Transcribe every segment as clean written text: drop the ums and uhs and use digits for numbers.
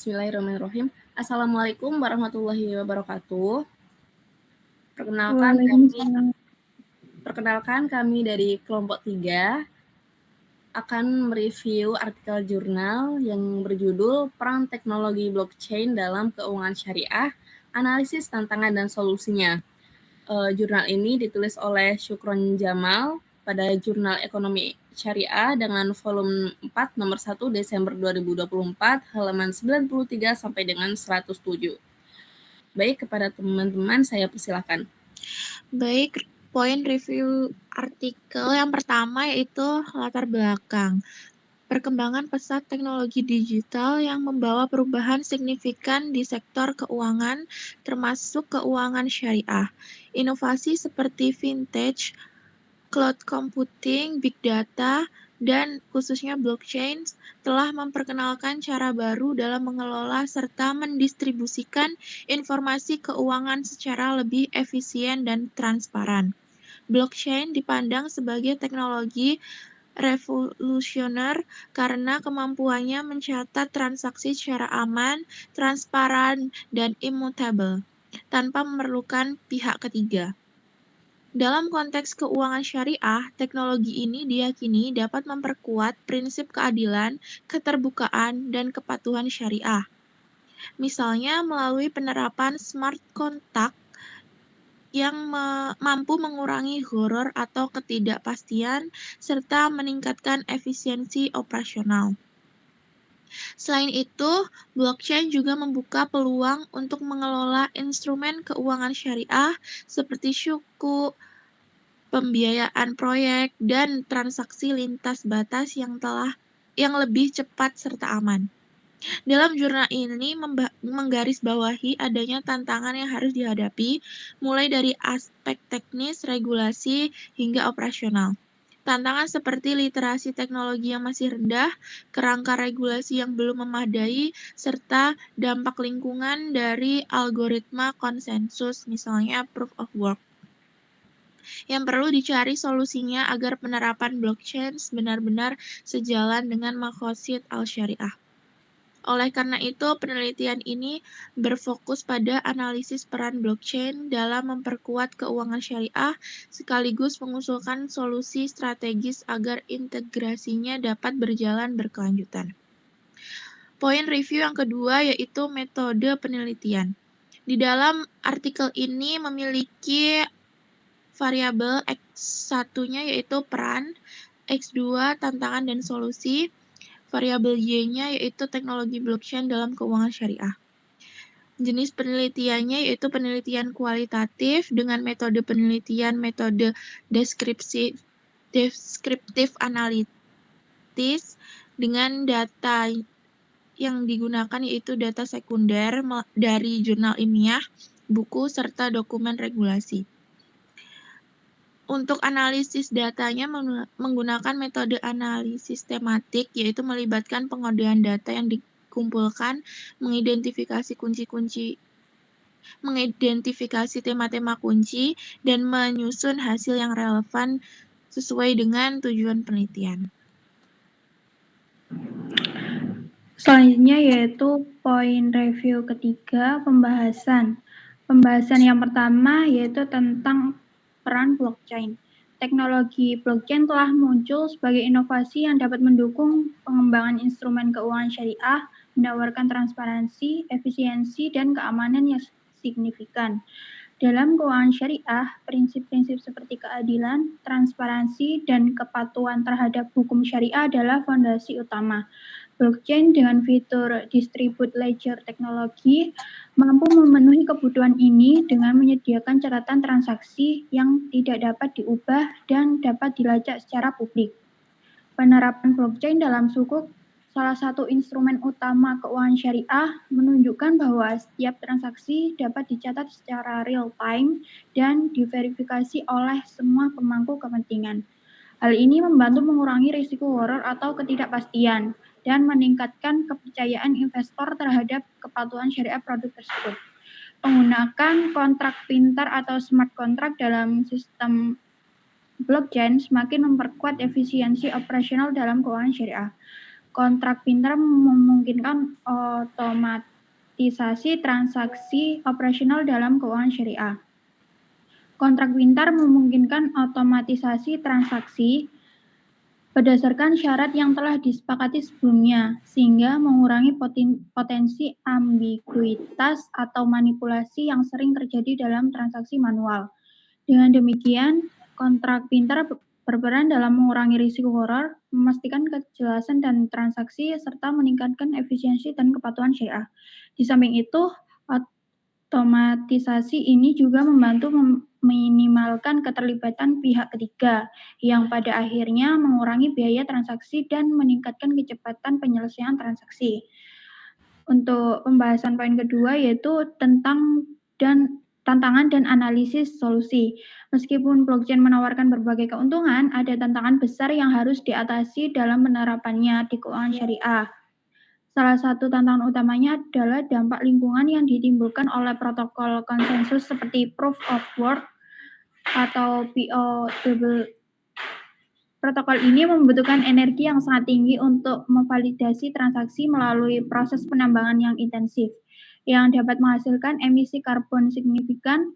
Bismillahirrahmanirrahim. Assalamualaikum warahmatullahi wabarakatuh. Waalaikumsalam. Perkenalkan kami dari kelompok 3 akan mereview artikel jurnal yang berjudul Peran Teknologi Blockchain dalam Keuangan Syariah, Analisis Tantangan dan Solusinya. Jurnal ini ditulis oleh Syukron Jamal pada Jurnal Ekonomi Syariah dengan volume 4 nomor 1 Desember 2024 halaman 93 sampai dengan 107. Baik, kepada teman-teman saya persilakan. Baik, poin review artikel yang pertama yaitu latar belakang. Perkembangan pesat teknologi digital yang membawa perubahan signifikan di sektor keuangan, termasuk keuangan syariah. Inovasi seperti vintage, cloud computing, big data, dan khususnya blockchain telah memperkenalkan cara baru dalam mengelola serta mendistribusikan informasi keuangan secara lebih efisien dan transparan. Blockchain dipandang sebagai teknologi revolusioner karena kemampuannya mencatat transaksi secara aman, transparan, dan immutable, tanpa memerlukan pihak ketiga. Dalam konteks keuangan syariah, teknologi ini diyakini dapat memperkuat prinsip keadilan, keterbukaan, dan kepatuhan syariah. Misalnya melalui penerapan smart contract yang mampu mengurangi horor atau ketidakpastian serta meningkatkan efisiensi operasional. Selain itu, blockchain juga membuka peluang untuk mengelola instrumen keuangan syariah seperti syuku, pembiayaan proyek, dan transaksi lintas batas yang lebih cepat serta aman. Dalam jurnal ini menggarisbawahi adanya tantangan yang harus dihadapi, mulai dari aspek teknis, regulasi, hingga operasional. Tantangan seperti literasi teknologi yang masih rendah, kerangka regulasi yang belum memadai, serta dampak lingkungan dari algoritma konsensus, misalnya proof of work, yang perlu dicari solusinya agar penerapan blockchain benar-benar sejalan dengan maqasid al-syariah. Oleh karena itu, penelitian ini berfokus pada analisis peran blockchain dalam memperkuat keuangan syariah, sekaligus mengusulkan solusi strategis agar integrasinya dapat berjalan berkelanjutan. Poin review yang kedua yaitu metode penelitian. Di dalam artikel ini memiliki variabel X1-nya yaitu peran, X2 tantangan dan solusi, variabel Y-nya yaitu teknologi blockchain dalam keuangan syariah. Jenis penelitiannya yaitu penelitian kualitatif dengan metode penelitian metode deskriptif analitis dengan data yang digunakan yaitu data sekunder dari jurnal ilmiah, buku, serta dokumen regulasi. Untuk analisis datanya menggunakan metode analisis tematik, yaitu melibatkan pengodean data yang dikumpulkan, mengidentifikasi tema-tema kunci, dan menyusun hasil yang relevan sesuai dengan tujuan penelitian. Selanjutnya yaitu poin review ketiga, pembahasan. Pembahasan yang pertama yaitu tentang peran blockchain. Teknologi blockchain telah muncul sebagai inovasi yang dapat mendukung pengembangan instrumen keuangan syariah, menawarkan transparansi, efisiensi, dan keamanan yang signifikan. Dalam keuangan syariah, prinsip-prinsip seperti keadilan, transparansi, dan kepatuhan terhadap hukum syariah adalah fondasi utama. Blockchain dengan fitur distributed ledger teknologi mampu memenuhi kebutuhan ini dengan menyediakan catatan transaksi yang tidak dapat diubah dan dapat dilacak secara publik. Penerapan blockchain dalam sukuk, salah satu instrumen utama keuangan syariah, menunjukkan bahwa setiap transaksi dapat dicatat secara real time dan diverifikasi oleh semua pemangku kepentingan. Hal ini membantu mengurangi risiko horor atau ketidakpastian dan meningkatkan kepercayaan investor terhadap kepatuhan syariah produk tersebut. Menggunakan kontrak pintar atau smart contract dalam sistem blockchain semakin memperkuat efisiensi operasional dalam keuangan syariah. Kontrak pintar memungkinkan otomatisasi transaksi operasional dalam keuangan syariah. Kontrak pintar memungkinkan otomatisasi transaksi berdasarkan syarat yang telah disepakati sebelumnya, sehingga mengurangi potensi ambiguitas atau manipulasi yang sering terjadi dalam transaksi manual. Dengan demikian, kontrak pintar berperan dalam mengurangi risiko error, memastikan kejelasan dan transaksi, serta meningkatkan efisiensi dan kepatuhan syariah. Di samping itu, otomatisasi ini juga membantu meminimalkan keterlibatan pihak ketiga, yang pada akhirnya mengurangi biaya transaksi dan meningkatkan kecepatan penyelesaian transaksi. Untuk pembahasan poin kedua yaitu tentang tantangan dan analisis solusi. Meskipun blockchain menawarkan berbagai keuntungan, ada tantangan besar yang harus diatasi dalam penerapannya di keuangan syariah. Salah satu tantangan utamanya adalah dampak lingkungan yang ditimbulkan oleh protokol konsensus seperti Proof of Work atau POW. Protokol ini membutuhkan energi yang sangat tinggi untuk memvalidasi transaksi melalui proses penambangan yang intensif, yang dapat menghasilkan emisi karbon signifikan.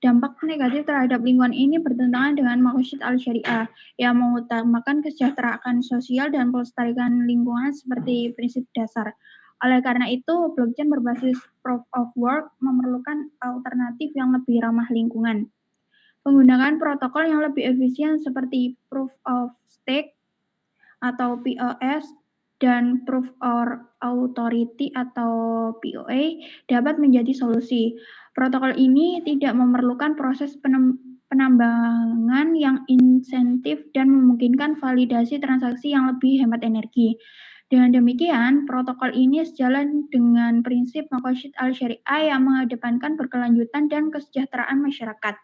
Dampak negatif terhadap lingkungan ini bertentangan dengan maqasid al-syariah yang mengutamakan kesejahteraan sosial dan pelestarian lingkungan seperti prinsip dasar. Oleh karena itu, blockchain berbasis Proof of Work memerlukan alternatif yang lebih ramah lingkungan. Penggunaan protokol yang lebih efisien seperti Proof of Stake atau POS dan Proof of Authority atau POA dapat menjadi solusi. Protokol ini tidak memerlukan proses penambangan yang insentif dan memungkinkan validasi transaksi yang lebih hemat energi. Dengan demikian, protokol ini sejalan dengan prinsip maqasid al-syariah yang mengedepankan berkelanjutan dan kesejahteraan masyarakat.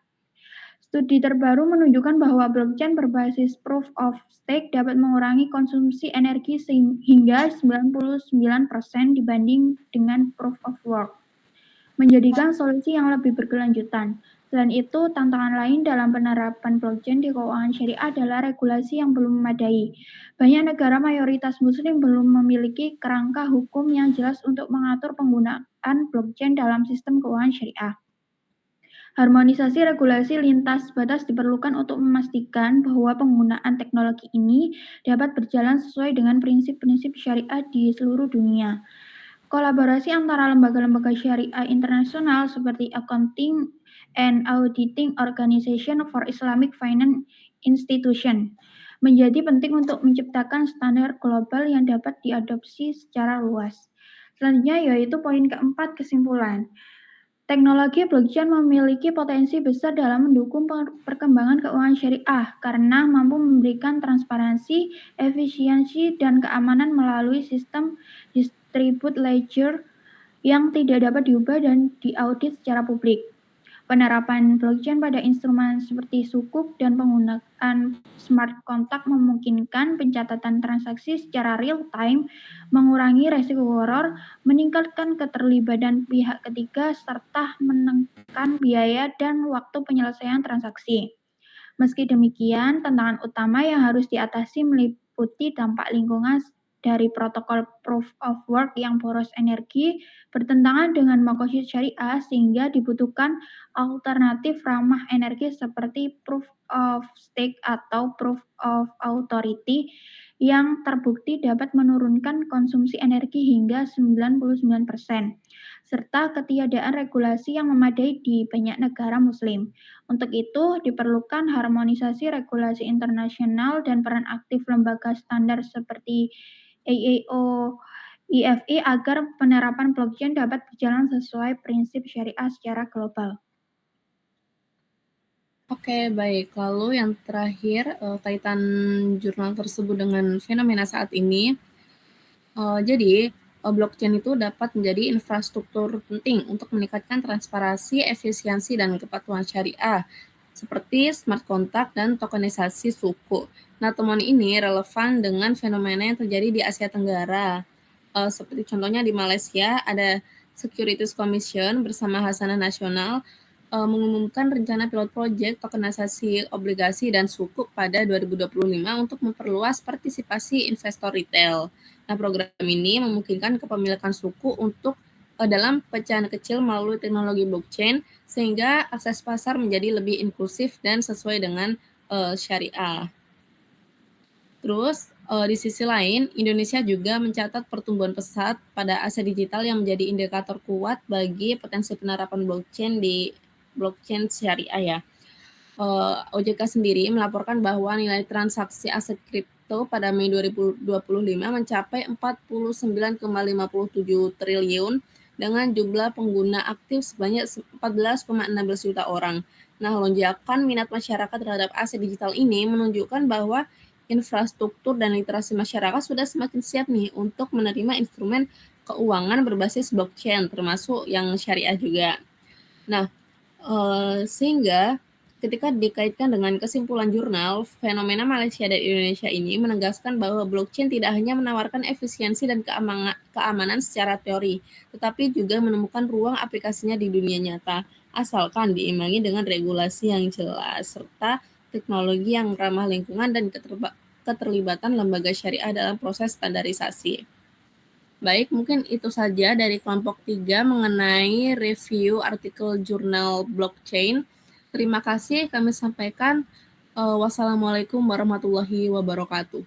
Studi terbaru menunjukkan bahwa blockchain berbasis Proof of Stake dapat mengurangi konsumsi energi hingga 99% dibanding dengan Proof of Work, menjadikan solusi yang lebih berkelanjutan. Selain itu, tantangan lain dalam penerapan blockchain di keuangan syariah adalah regulasi yang belum memadai. Banyak negara mayoritas muslim belum memiliki kerangka hukum yang jelas untuk mengatur penggunaan blockchain dalam sistem keuangan syariah. Harmonisasi regulasi lintas batas diperlukan untuk memastikan bahwa penggunaan teknologi ini dapat berjalan sesuai dengan prinsip-prinsip syariah di seluruh dunia. Kolaborasi antara lembaga-lembaga syariah internasional seperti Accounting and Auditing Organization for Islamic Finance Institution menjadi penting untuk menciptakan standar global yang dapat diadopsi secara luas. Selanjutnya yaitu poin keempat, kesimpulan. Teknologi blockchain memiliki potensi besar dalam mendukung perkembangan keuangan syariah karena mampu memberikan transparansi, efisiensi, dan keamanan melalui sistem distributed ledger yang tidak dapat diubah dan diaudit secara publik. Penerapan blockchain pada instrumen seperti sukuk dan penggunaan smart contract memungkinkan pencatatan transaksi secara real time, mengurangi resiko error, meningkatkan keterlibatan pihak ketiga, serta menekan biaya dan waktu penyelesaian transaksi. Meski demikian, tantangan utama yang harus diatasi meliputi dampak lingkungan dari protokol Proof of Work yang boros energi, bertentangan dengan maqasid syariah, sehingga dibutuhkan alternatif ramah energi seperti Proof of Stake atau Proof of Authority yang terbukti dapat menurunkan konsumsi energi hingga 99%, serta ketiadaan regulasi yang memadai di banyak negara muslim. Untuk itu, diperlukan harmonisasi regulasi internasional dan peran aktif lembaga standar seperti IAO, IFE agar penerapan blockchain dapat berjalan sesuai prinsip syariah secara global. Oke, baik. Lalu yang terakhir, kaitan jurnal tersebut dengan fenomena saat ini. Jadi, blockchain itu dapat menjadi infrastruktur penting untuk meningkatkan transparansi, efisiensi, dan kepatuhan syariah, seperti smart contract dan tokenisasi suku. Nah, temuan ini relevan dengan fenomena yang terjadi di Asia Tenggara. Seperti contohnya di Malaysia, ada Securities Commission bersama Hasanah Nasional mengumumkan rencana pilot project tokenisasi obligasi dan sukuk pada 2025 untuk memperluas partisipasi investor retail. Nah, program ini memungkinkan kepemilikan suku untuk dalam pecahan kecil melalui teknologi blockchain sehingga akses pasar menjadi lebih inklusif dan sesuai dengan syariah. Terus, di sisi lain, Indonesia juga mencatat pertumbuhan pesat pada aset digital yang menjadi indikator kuat bagi potensi penerapan blockchain di blockchain syariah ya. OJK sendiri melaporkan bahwa nilai transaksi aset kripto pada Mei 2025 mencapai 49,57 triliun dengan jumlah pengguna aktif sebanyak 14,16 juta orang. Nah, lonjakan minat masyarakat terhadap aset digital ini menunjukkan bahwa infrastruktur dan literasi masyarakat sudah semakin siap nih untuk menerima instrumen keuangan berbasis blockchain, termasuk yang syariah juga. Nah, sehingga ketika dikaitkan dengan kesimpulan jurnal, fenomena Malaysia dan Indonesia ini menegaskan bahwa blockchain tidak hanya menawarkan efisiensi dan keamanan secara teori, tetapi juga menemukan ruang aplikasinya di dunia nyata, asalkan diimbangi dengan regulasi yang jelas, serta teknologi yang ramah lingkungan dan keterlibatan lembaga syariah dalam proses standarisasi. Baik, mungkin itu saja dari kelompok 3 mengenai review artikel jurnal blockchain. Terima kasih kami sampaikan. Wassalamualaikum warahmatullahi wabarakatuh.